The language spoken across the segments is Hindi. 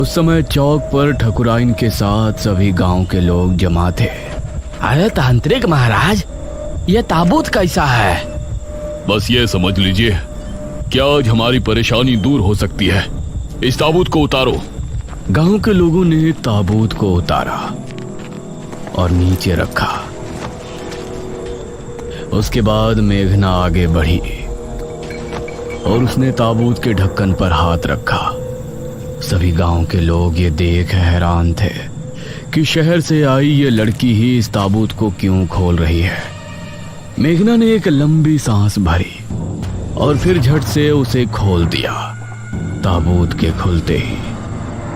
उस समय चौक पर ठकुराइन के साथ सभी गांव के लोग जमा थे। अरे तांत्रिक महाराज, ये ताबूत कैसा है? बस ये समझ लीजिए कि आज हमारी परेशानी दूर हो सकती है। इस ताबूत को उतारो। गांव के लोगों ने ताबूत को उतारा और नीचे रखा। उसके बाद मेघना आगे बढ़ी और उसने ताबूत के ढक्कन पर हाथ रखा। सभी गांव के लोग ये देख हैरान थे कि शहर से आई ये लड़की ही इस ताबूत को क्यों खोल रही है। मेघना ने एक लंबी सांस भरी और फिर झट से उसे खोल दिया। ताबूत के खुलते ही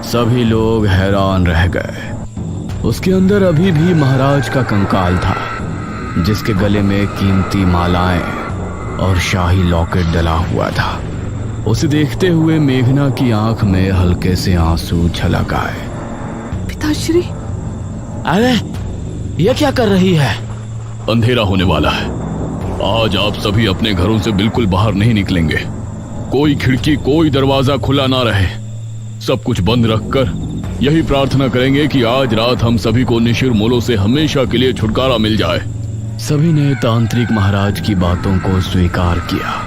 सभी लोग हैरान रह गए। उसके अंदर अभी भी महाराज का कंकाल था, जिसके गले में कीमती मालाएं और शाही लॉकेट डला हुआ था। उसे देखते हुए मेघना की आंख में हल्के से आंसू छलक आए। पिताश्री, अरे ये क्या कर रही है? अंधेरा होने वाला है। आज आप सभी अपने घरों से बिल्कुल बाहर नहीं निकलेंगे। कोई खिड़की, कोई दरवाजा खुला ना रहे। सब कुछ बंद रखकर यही प्रार्थना करेंगे कि आज रात हम सभी को निशिर-मोलो से हमेशा के लिए छुटकारा मिल जाए। सभी ने तांत्रिक महाराज की बातों को स्वीकार किया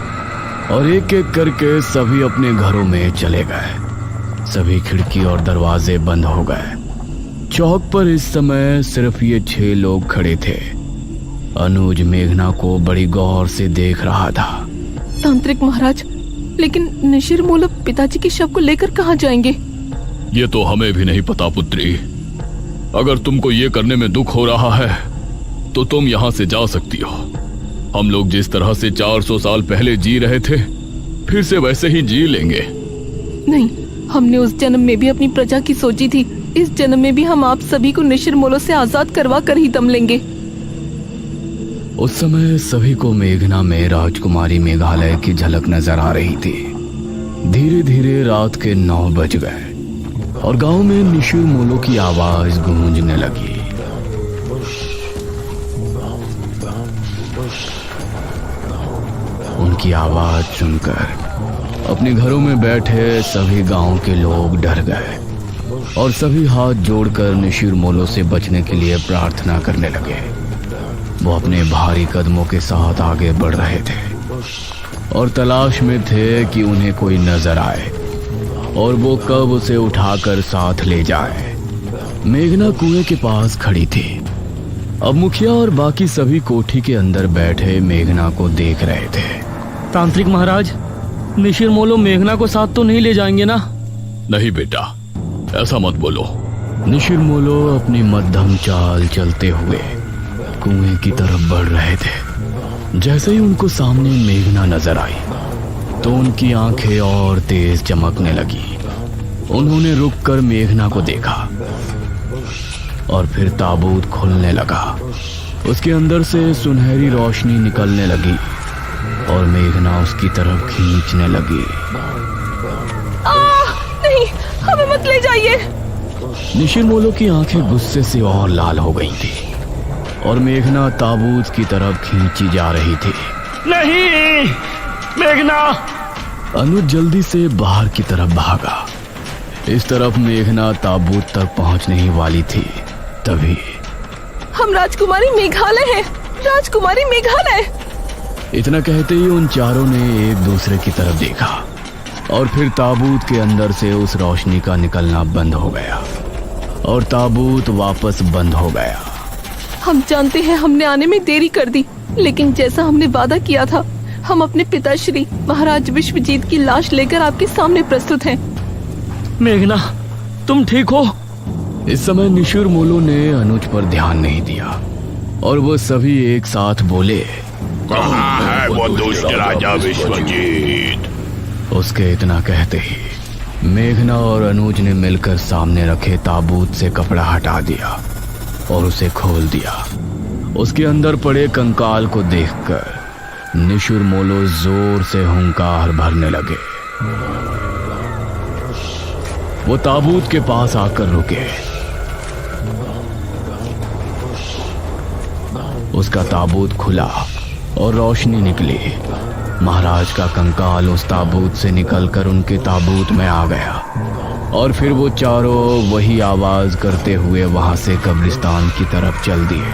और एक एक करके सभी अपने घरों में चले गए। सभी खिड़की और दरवाजे बंद हो गए। चौक पर इस समय सिर्फ ये 6 लोग खड़े थे। अनुज मेघना को बड़ी गौर से देख रहा था। तांत्रिक महाराज, लेकिन निशिर-मोलो पिताजी के शव को लेकर कहाँ जाएंगे? ये तो हमें भी नहीं पता पुत्री। अगर तुमको ये करने में दुख हो रहा है तो तुम यहाँ से जा सकती हो। हम लोग जिस तरह से 400 साल पहले जी रहे थे, फिर से वैसे ही जी लेंगे। नहीं, हमने उस जन्म में भी अपनी प्रजा की सोची थी। इस जन्म में भी हम आप सभी को निशिर-मोलो से आजाद करवा कर ही दम लेंगे। उस समय सभी को मेघना में राजकुमारी मेघालय की झलक नजर आ रही थी। धीरे धीरे रात के 9 बज गए और गांव में निशिर-मोलो की आवाज गूंजने लगी। उनकी आवाज सुनकर अपने घरों में बैठे सभी गांव के लोग डर गए और सभी हाथ जोड़कर निशिर-मोलो से बचने के लिए प्रार्थना करने लगे। वो अपने भारी कदमों के साथ आगे बढ़ रहे थे और तलाश में थे कि उन्हें कोई नजर आए और वो कब उसे उठाकर साथ ले जाए। मेघना कुएं के पास खड़ी थी। अब मुखिया और बाकी सभी कोठी के अंदर बैठे मेघना को देख रहे थे। तांत्रिक महाराज, निशिर-मोलो मेघना को साथ तो नहीं ले जाएंगे ना? नहीं बेटा, ऐसा मत बोलो। निशिर-मोलो अपनी मध्यम चाल चलते हुए कुएं की तरफ बढ़ रहे थे। जैसे ही उनको सामने मेघना नजर आई तो उनकी आंखें और तेज चमकने लगी। उन्होंने रुककर मेघना को देखा और फिर ताबूत खुलने लगा। उसके अंदर से सुनहरी रोशनी निकलने लगी और मेघना उसकी तरफ खींचने लगी। नहीं, हमें मत ले जाइए। निशिर-मोलो की आंखें गुस्से से और लाल हो गई थी और मेघना ताबूत की तरफ खींची जा रही थी। नहीं, मेघना! अनुज जल्दी से बाहर की तरफ भागा। इस तरफ मेघना ताबूत तक पहुंचने ही वाली थी, तभी हम राजकुमारी मेघालय हैं। राजकुमारी मेघालय! इतना कहते ही उन चारों ने एक दूसरे की तरफ देखा और फिर ताबूत के अंदर से उस रोशनी का निकलना बंद हो गया और ताबूत वापस बंद हो गया। हम जानते हैं हमने आने में देरी कर दी, लेकिन जैसा हमने वादा किया था, हम अपने पिताश्री महाराज विश्वजीत की लाश लेकर आपके सामने प्रस्तुत हैं। मेघना, तुम ठीक हो? इस समय निशिर-मोलो ने अनुज पर ध्यान नहीं दिया और वो सभी एक साथ बोले, कहाँ है वो दुष्ट राजा विश्वजीत? उसके इतना कहते ही मेघना और अनुज ने मिलकर सामने रखे ताबूत से कपड़ा हटा दिया और उसे खोल दिया। उसके अंदर पड़े कंकाल को देखकर निशिर-मोलो जोर से हुंकार भरने लगे। वो ताबूत के पास आकर रुके। उसका ताबूत खुला और रोशनी निकली। महाराज का कंकाल उस ताबूत से निकलकर उनके ताबूत में आ गया और फिर वो चारों वही आवाज करते हुए वहां से कब्रिस्तान की तरफ चल दिए।